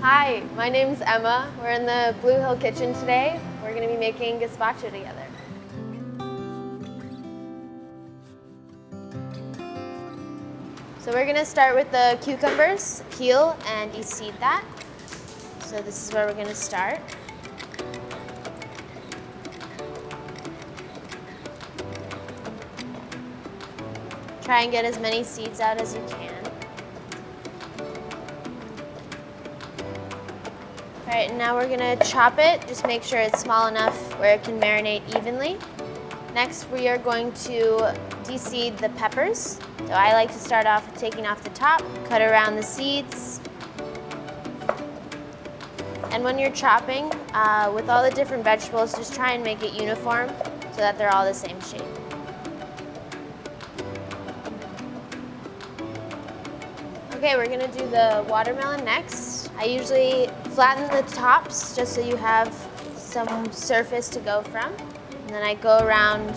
Hi, my name's Emma. We're in the Blue Hill kitchen today. We're going to be making gazpacho together. So we're going to start with the cucumbers, peel and de-seed that. So this is where we're going to start. Try and get as many seeds out as you can. All right, and now we're gonna chop it. Just make sure it's small enough where it can marinate evenly. Next, we are going to de-seed the peppers. So I like to start off with taking off the top, cut around the seeds. And when you're chopping, with all the different vegetables, just try and make it uniform so that they're all the same shape. Okay, we're gonna do the watermelon next. I usually flatten the tops just so you have some surface to go from. And then I go around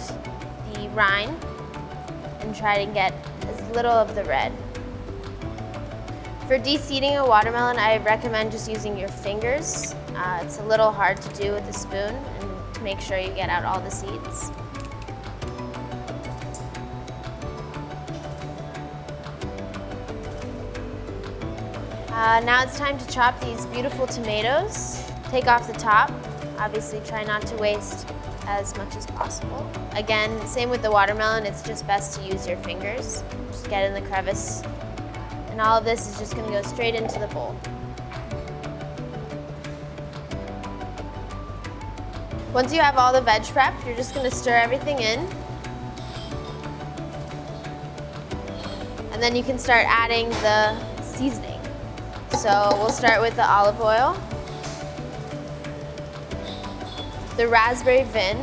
the rind and try to get as little of the red. For de-seeding a watermelon, I recommend just using your fingers. It's a little hard to do with a spoon, and to make sure you get out all the seeds. Now it's time to chop these beautiful tomatoes. Take off the top. Obviously try not to waste as much as possible. Again, same with the watermelon, it's just best to use your fingers. Just get in the crevice. And all of this is just going to go straight into the bowl. Once you have all the veg prepped, you're just going to stir everything in. And then you can start adding the seasoning. So we'll start with the olive oil, the raspberry vin,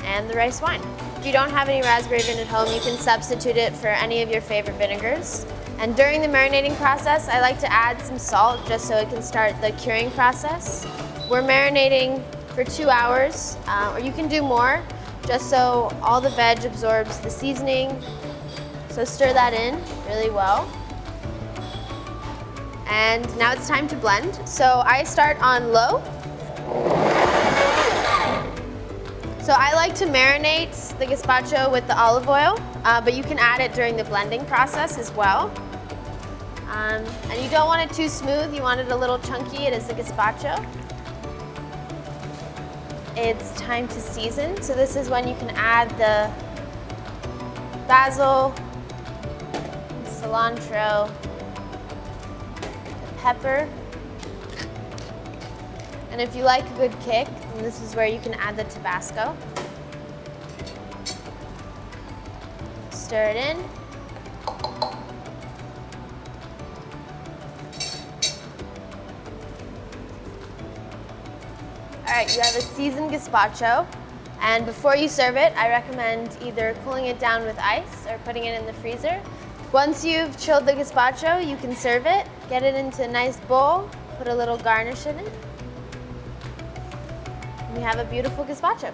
and the rice wine. If you don't have any raspberry vin at home, you can substitute it for any of your favorite vinegars. And during the marinating process, I like to add some salt just so it can start the curing process. We're marinating for 2 hours, or you can do more, just so all the veg absorbs the seasoning. So stir that in really well. And now it's time to blend. So I start on low. So I like to marinate the gazpacho with the olive oil, but you can add it during the blending process as well. And you don't want it too smooth, you want it a little chunky. It is the gazpacho. It's time to season. So this is when you can add the basil, cilantro, pepper, and if you like a good kick, then this is where you can add the tabasco. Stir it in. All right, you have a seasoned gazpacho, and before you serve it, I recommend either cooling it down with ice or putting it in the freezer. Once you've chilled the gazpacho, you can serve it. Get it into a nice bowl, put a little garnish in it, and you have a beautiful gazpacho.